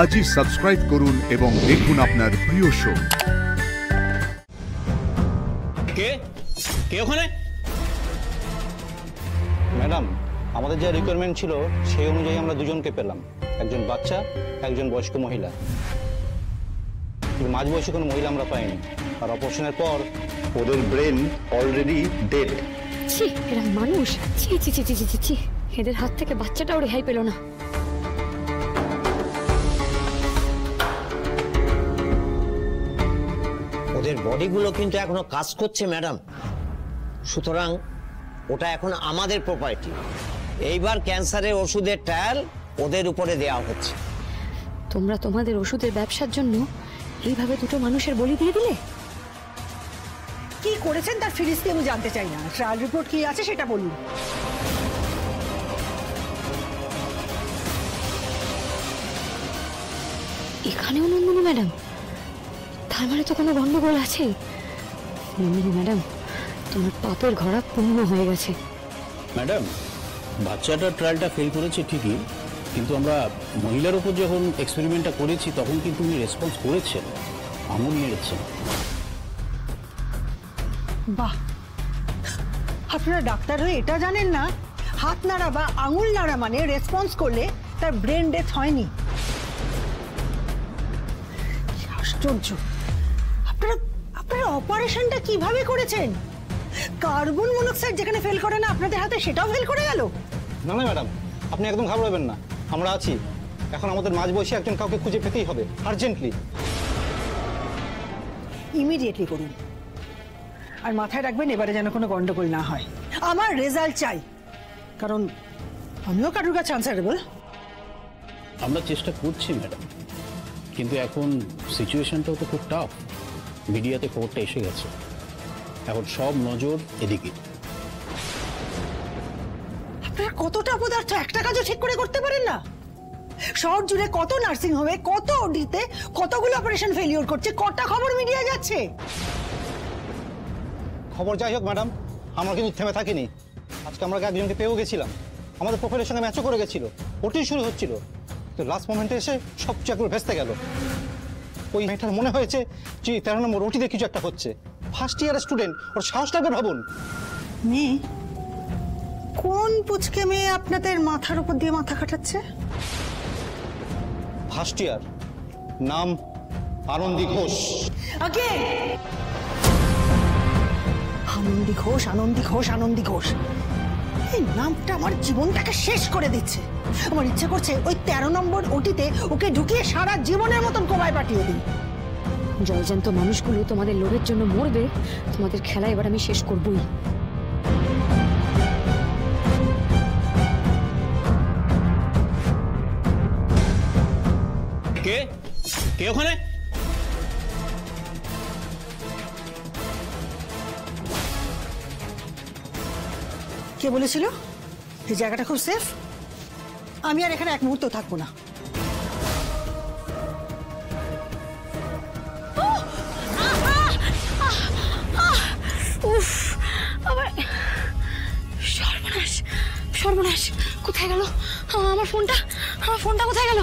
আজই সাবস্ক্রাইব করুন এবং দেখুন আপনার প্রিয় শো। কে কে ওখানে? ম্যাডাম, আমাদের যে রিকোয়ারমেন্ট ছিল সেই অনুযায়ী আমরা দুজনকে পেলাম, একজন বাচ্চা, একজন বয়স্ক মহিলা। মাঝবয়সী কোনো মহিলা আমরা পাইনি, আর অপারেশনের পর ওদের ব্রেন অলরেডি ডেড। ছি, এরা মানুষ? ছি ছি ছি ছি ছি ছি, এদের হাত থেকে বাচ্চাটাও রেহাই পেল না। ওদের বডিগুলো কিন্তু এখনো কাজ করছে ম্যাডাম, সুতরাং ওটা এখন আমাদের প্রপার্টি। এইবার ক্যান্সারের ওষুধের ট্রায়াল ওদের উপরে দেওয়া হচ্ছে। তোমরা তোমাদের ওষুধের ব্যবসার জন্য এইভাবে দুটো মানুষের বলি দিয়ে দিলে? কি করেছেন তার ফিরিস্তি আমি জানতে চাই না, ট্রায়াল রিপোর্ট কি আছে সেটা বলুন। এখানেও নন্দিনী ম্যাডাম? তার মানে তো কোনো গন্ডগোল আছে। নন্দিনী ম্যাডাম, তোমার পাপের ঘোড়া পূর্ণ হয়ে গেছে। ম্যাডাম, বাচ্চাটার ট্রায়ালটা ফেল করেছে ঠিকই, কিন্তু আমরা মহিলার উপর যখন এক্সপেরিমেন্টটা করেছি তখন কিন্তু উনি রেসপন্স করেছেন, আমও নিয়ে গেছেন। বাহ, আপনারা ডাক্তার হয়ে এটা জানেন না হাত নাড়া বা আঙুল নাড়া মানে রেসপন্স করলে তার ব্রেন ডেথ হয়নি? আশ্চর্য! আপনারা অপারেশনটা কিভাবে করেছেন? কার্বন মনোক্সাইড যেখানে ফেল করে না আপনাদের হাতে, সেটাও ফেল করে গেল। না না ম্যাডাম, আপনি একদম ঘাবড়াবেন না, আমরা আছি। এখন আমাদের মাঝবয়সী একজন কাউকে খুঁজে পেতেই হবে, আর্জেন্টলি। ইমিডিয়েটলি করুন, আর মাথায় রাখবেন এবারে যেন কোনো গন্ডগোল না হয়। আমার রেজাল্ট চাই, কারণ আমিও কারুর কাছে আনসারেবল। আমরা চেষ্টা করছি ম্যাডাম, কিন্তু এখন সিচুয়েশনটাও তো খুব টাফ। মিডিয়াতে খবরটা এসে গেছে, এখন সব নজর এদিকে। আপনারা কতটা পদার্থ একটা কাজও ঠিক করে করতে পারেন না? শহর জুড়ে কত নার্সিং হোমে, কত ওডিতে কতগুলো অপারেশন ফেলিওর করছে, কটা খবর মিডিয়া যাচ্ছে। খবর যাই হোক ম্যাডাম, আমরা কিন্তু থেমে থাকিনি। আজকে আমরা একজনকে পেয়েও গেছিলাম, আমাদের প্রোফাইলের সঙ্গে ম্যাচও করে গেছিল, ওটাই শুরু হচ্ছিল, তো লাস্ট মোমেন্টে এসে সব চাকরি ভেস্তে গেল। ওই মেয়েটার মনে হয়েছে যে 13 নম্বর ওটিতে কিছু একটা হচ্ছে। ফার্স্ট ইয়ারের স্টুডেন্ট, ওর সাহসটাকে ভাবুন। মেয়ে? কোন পুচকে মেয়ে আপনাদের মাথার উপর দিয়ে মাথা খাটাচ্ছে? ফার্স্ট ইয়ার, নাম আনন্দী ঘোষ। আনন্দী ঘোষ, আনন্দী ঘোষ, আনন্দী ঘোষ, এই নামটা আমার জীবনটাকে শেষ করে দিচ্ছে। আমার ইচ্ছে করছে ওই 13 নম্বর ওটিতে ওকে ঢুকিয়ে সারা জীবনের মতন কোমায় পাঠিয়ে দিই। জলজান্ত মানুষগুলো তোমাদের লোভের জন্য মরবে, তোমাদের খেলা এবার আমি শেষ করবই। কে কে ওখানে? কে বলেছিল এই জায়গাটা খুব সেফ? আমি আর এখানে এক মুহূর্ত থাকবো না। উফ, আবার সর্বনাশ! সর্বনাশ! কোথায় গেল আমার ফোনটা? আমার ফোনটা কোথায় গেল?